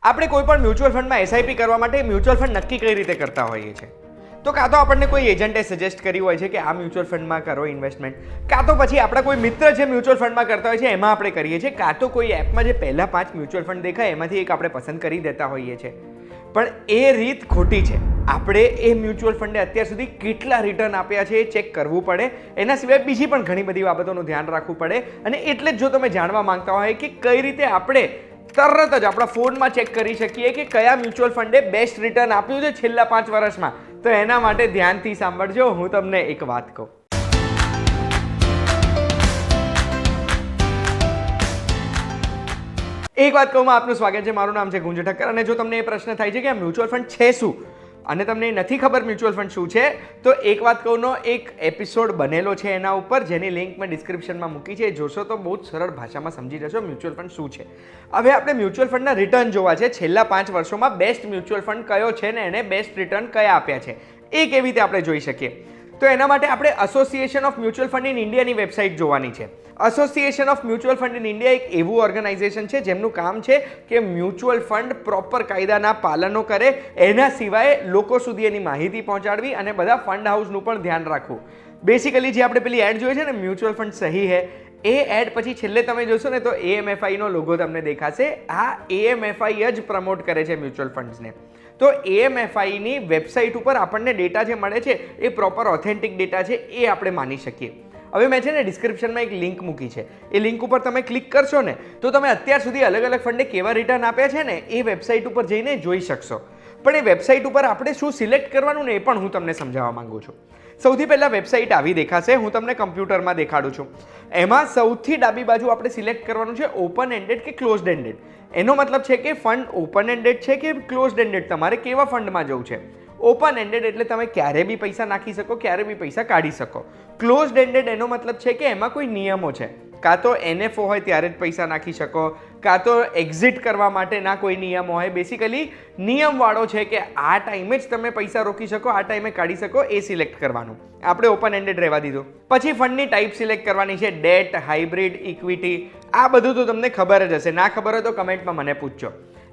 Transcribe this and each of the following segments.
આપણે કોઈ પણ મ્યુચ્યુઅલ ફંડમાં એસઆઈપી કરવા માટે મ્યુચ્યુઅલ ફંડ નક્કી કઈ રીતે કરતા હોઈએ છીએ? તો કાં તો આપણને કોઈ એજન્ટે સજેસ્ટ કર્યું હોય છે કે આ મ્યુચ્યુઅલ ફંડમાં કરો ઇન્વેસ્ટમેન્ટ, કાં તો પછી આપણા કોઈ મિત્ર જે મ્યુચ્યુઅલ ફંડમાં કરતા હોય છે એમાં આપણે કરીએ છીએ, કાં તો કોઈ એપમાં જે પહેલા 5 મ્યુચ્યુઅલ ફંડ દેખાય એમાંથી એક આપણે પસંદ કરી દેતા હોઈએ છીએ. પણ એ રીત ખોટી છે. આપણે એ મ્યુચ્યુઅલ ફંડે અત્યાર સુધી કેટલા રિટર્ન આપ્યા છે એ ચેક કરવું પડે. એના સિવાય બીજી પણ ઘણી બધી બાબતોનું ધ્યાન રાખવું પડે. અને એટલે જ જો તમે જાણવા માંગતા હોય કે કઈ રીતે આપણે તરત જ આપણા ફોનમાં ચેક કરી શકીએ કે કયા મ્યુચ્યુઅલ ફંડે બેસ્ટ રિટર્ન આપ્યું છે છેલ્લા 5 વર્ષમાં, તો એના માટે ધ્યાનથી સાંભળજો. હું તમને એક વાત કહું. એક વાત કહું, આપનું સ્વાગત છે. મારું નામ છે ગુંજ ઠક્કર. અને જો તમને એ પ્રશ્ન થાય છે કે આ મ્યુચ્યુઅલ ફંડ છે શું અને તમને નથી ખબર મ્યુચ્યુઅલ ફંડ શું છે, તો એક વાત કહુંનો એક એપિસોડ બનેલો છે એના ઉપર, જેની લિંક મેં ડિસ્ક્રિપ્શનમાં મૂકી છે. જોશો તો બહુ જ સરળ ભાષામાં સમજી જશો મ્યુચ્યુઅલ ફંડ શું છે. હવે આપણે મ્યુચ્યુઅલ ફંડના રિટર્ન જોવા છે. છેલ્લા 5 વર્ષોમાં બેસ્ટ મ્યુચ્યુઅલ ફંડ કયો છે ને એને બેસ્ટ રિટર્ન કયા આપ્યા છે એ કેવી રીતે આપણે જોઈ શકીએ? તો એના માટે આપણે association of mutual fund in ઇન્ડિયાની વેબસાઇટ જોવાની છે. Association of mutual fund in India એક એવું ઓર્ગેનાઇઝેશન છે જેમનું કામ છે કે મ્યુચ્યુઅલ ફંડ પ્રોપર કાયદાના પાલનો કરે, એના સિવાય લોકો સુધી એની માહિતી પહોંચાડવી અને બધા ફંડ હાઉસનું પણ ધ્યાન રાખવું. બેસિકલી જે આપણે પેલી એડ જોઈ છે ને, મ્યુચ્યુઅલ ફંડ સહી હે, એ એડ પછી છેલ્લે તમે જોશો ને તો એએમએફઆઈનો લોગો તમને દેખાશે. આ એએમએફઆઈ જ પ્રમોટ કરે છે મ્યુચ્યુઅલ ફંડ્સને. તો એએમએફઆઈની વેબસાઇટ ઉપર આપણને ડેટા જે મળે છે એ પ્રોપર ઓથેન્ટિક ડેટા છે એ આપણે માની શકીએ. હવે મેં છે ને ડિસ્ક્રિપ્શનમાં એક લિંક મૂકી છે. એ લિંક ઉપર તમે ક્લિક કરશો ને તો તમે અત્યાર સુધી અલગ અલગ ફંડે કેવા રિટર્ન આપ્યા છે ને એ વેબસાઇટ ઉપર જઈને જોઈ શકશો. પણ એ વેબસાઇટ ઉપર આપણે શું સિલેક્ટ કરવાનું ને એ પણ હું તમને સમજાવવા માંગુ છું. સૌથી પહેલાં વેબસાઇટ આવી દેખાશે. હું તમને કમ્પ્યુટરમાં દેખાડું છું. એમાં સૌથી ડાબી બાજુ આપણે સિલેક્ટ કરવાનું છે ઓપન એન્ડેડ કે ક્લોઝડ એન્ડેડ. એનો મતલબ છે કે ફંડ ઓપન એન્ડેડ છે કે ક્લોઝડ એન્ડેડ, તમારે કેવા ફંડમાં જવું છે. ઓપન એન્ડેડ એટલે તમે ક્યારે બી પૈસા નાખી શકો, ક્યારે બી પૈસા કાઢી શકો. ક્લોઝડ એન્ડેડ એનો મતલબ છે કે એમાં કોઈ નિયમો છે. કાં તો એનએફઓ હોય ત્યારે જ પૈસા નાખી શકો, કાં તો એક્ઝિટ કરવા માટેના કોઈ નિયમો હોય. બેસિકલી નિયમવાળો છે કે આ ટાઈમે જ તમે પૈસા રોકી શકો, આ ટાઈમે કાઢી શકો, એ સિલેક્ટ કરવાનું. આપણે ઓપન એન્ડેડ રહેવા દીધું. પછી ફંડની ટાઈપ સિલેક્ટ કરવાની છે, ડેટ, હાઇબ્રિડ, ઇક્વિટી. આ બધું તો તમને ખબર જ હશે. ના ખબર હોય તો કમેન્ટમાં મને પૂછજો.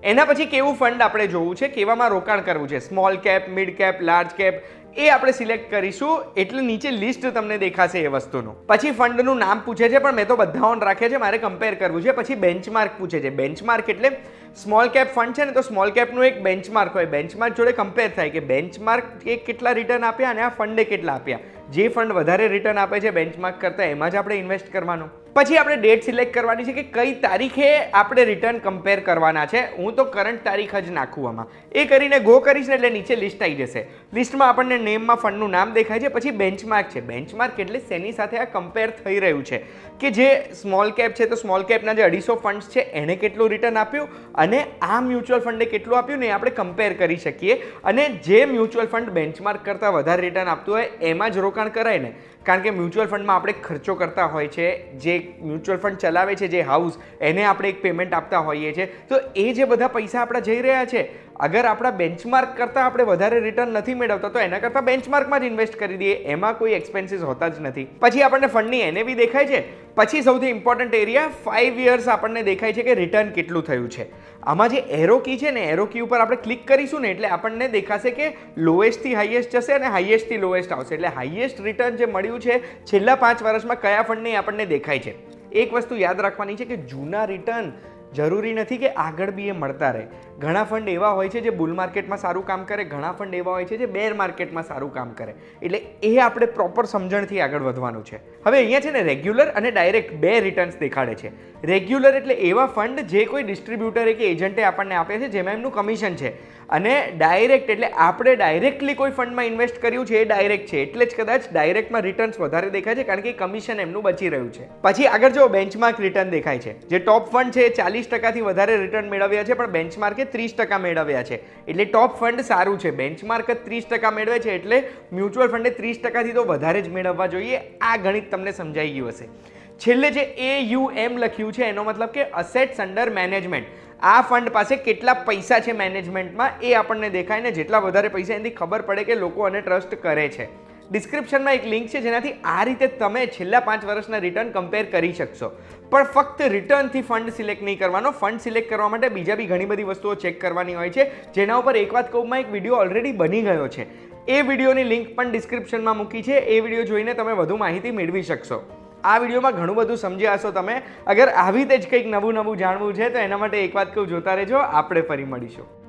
એના પછી કેવું ફંડ આપણે જોવું છે, કેવામાં રોકાણ કરવું છે, small cap, mid cap, large cap, એ આપણે સિલેક્ટ કરીશું. એટલે નીચે લિસ્ટ તમને દેખાશે એ વસ્તુનું. પછી ફંડનું નામ પૂછે છે, પણ મેં તો બધા ઓન રાખ્યા છે, મારે કમ્પેર કરવું છે. પછી બેન્ચમાર્ક પૂછે છે. બેન્ચમાર્ક એટલે સ્મોલ કેપ ફંડ છે ને, તો સ્મોલ કેપનું એક બેન્ચમાર્ક હોય. બેન્ચમાર્ક જોડે કમ્પેર થાય કે બેન્ચમાર્ક એ કેટલા રિટર્ન આપ્યા અને આ ફંડે કેટલા આપ્યા. જે ફંડ વધારે રિટર્ન આપે છે બેન્ચમાર્ક કરતાં, એમાં જ આપણે ઇન્વેસ્ટ કરવાનું. પછી આપણે ડેટ સિલેક્ટ કરવાની છે કે કઈ તારીખે આપણે રિટર્ન કમ્પેર કરવાના છે. હું તો કરંટ તારીખ જ નાખું આમાં. એ કરીને ગો કરીશ ને એટલે નીચે લિસ્ટ આવી જશે. લિસ્ટમાં આપણને નેમમાં ફંડનું નામ દેખાય છે. પછી બેન્ચમાર્ક છે. બેન્ચમાર્ક એટલે શેની સાથે આ કમ્પેર થઈ રહ્યું છે, કે જે સ્મોલ કેપ છે તો સ્મોલ કેપના જે 250 ફંડ્સ છે એને કેટલું રિટર્ન આપ્યું અને આ મ્યુચ્યુઅલ ફંડે કેટલું આપ્યું ને એ આપણે કમ્પેર કરી શકીએ. અને જે મ્યુચ્યુઅલ ફંડ બેન્ચમાર્ક કરતાં વધારે રિટર્ન આપતું હોય એમાં જ રોકાણ કરાય ને. કારણ કે મ્યુચ્યુઅલ ફંડમાં આપણે ખર્ચો કરતા હોય છે, જે મ્યુચ્યુઅલ ફંડ ચલાવે છે જે હાઉસ, એને આપણે એક પેમેન્ટ આપતા હોઈએ છીએ. તો એ જે બધા પૈસા આપણા જઈ રહ્યા છે, અગર આપણા બેન્ચમાર્ક કરતાં આપણે વધારે રિટર્ન નથી મેળવતા તો એના કરતાં બેન્ચમાર્કમાં જ ઇન્વેસ્ટ કરી દઈએ. એમાં કોઈ એક્સપેન્સીસ હોતા જ નથી. પછી આપણને ફંડની એનએવી દેખાય છે. પછી સૌથી ઇમ્પોર્ટન્ટ એરિયા 5 યર્સ આપણને દેખાય છે કે રિટર્ન કેટલું થયું છે. આમાં જે એરો કી છે ને, એરો કી ઉપર આપણે ક્લિક કરીશું ને એટલે આપણને દેખાશે કે લોએસ્ટથી હાઈએસ્ટ જશે અને હાઈએસ્ટથી લોએસ્ટ આવશે. એટલે હાઈએસ્ટ રિટર્ન જે મળ્યું છે છેલ્લા 5 વર્ષમાં કયા ફંડને આપણને દેખાય છે. એક વસ્તુ યાદ રાખવાની છે કે જૂના રિટર્ન જરૂરી નથી કે આગળ બી એ મળતા રહે. ઘણા ફંડ એવા હોય છે જે બુલ માર્કેટમાં સારું કામ કરે, ઘણા ફંડ એવા હોય છે જે બેર માર્કેટમાં સારું કામ કરે. એટલે એ આપણે પ્રોપર સમજણથી આગળ વધવાનું છે. હવે અહીંયા છે ને રેગ્યુલર અને ડાયરેક્ટ બે રિટર્ન્સ દેખાડે છે. રેગ્યુલર એટલે એવા ફંડ જે કોઈ ડિસ્ટ્રીબ્યુટરે કે એજન્ટે આપણને આપે છે, જેમાં એમનું કમિશન છે. અને ડાયરેક્ટ એટલે આપણે ડાયરેક્ટલી કોઈ ફંડમાં ઇન્વેસ્ટ કર્યું છે એ ડાયરેક્ટ છે. એટલે જ કદાચ ડાયરેક્ટમાં રિટર્ન્સ વધારે દેખાય છે, કારણ કે કમિશન એમનું બચી રહ્યું છે. પછી આગળ જો બેન્ચમાર્ક રિટર્ન દેખાય છે. જે ટોપ ફંડ છે એ 40%થી વધારે રિટર્ન મેળવ્યા છે, પણ બેન્ચમાર્કે 30% મેળવ્યા છે. એટલે ટોપ ફંડ સારું છે. બેન્ચમાર્ક જ 30% મેળવે છે એટલે મ્યુચ્યુઅલ ફંડે 30%થી તો વધારે જ મેળવવા જોઈએ. આ ગણિત તમને સમજાઈ ગયું હશે. છેલ્લે જે AUM લખ્યું છે એનો મતલબ કે અસેટ્સ અંડર મેનેજમેન્ટ. આ ફંડ પાસે કેટલા પૈસા છે મેનેજમેન્ટમાં એ આપણને દેખાય ને. જેટલા વધારે પૈસા એનાથી ખબર પડે કે લોકો આને ટ્રસ્ટ કરે છે. ડિસ્ક્રિપ્શનમાં એક લિંક છે જેનાથી આ રીતે તમે છેલ્લા 5 વર્ષના રિટર્ન કમ્પેર કરી શકશો. પણ ફક્ત રિટર્નથી ફંડ સિલેક્ટ નહીં કરવાનો. ફંડ સિલેક્ટ કરવા માટે બીજા બી ઘણી બધી વસ્તુઓ ચેક કરવાની હોય છે, જેના ઉપર એક વાત કહું, એક વિડીયો ઓલરેડી બની ગયો છે. એ વિડીયોની લિંક પણ ડિસ્ક્રિપ્શનમાં મૂકી છે. એ વિડીયો જોઈને તમે વધુ માહિતી મેળવી શકશો. આ વિડીયોમાં ઘણું બધું સમજ્યા હશો તમે. અગર આવી રીતે જ કંઈક નવું જાણવું છે તો એના માટે એક વાત કહું, જોતા રહેજો. આપણે ફરી મળીશું.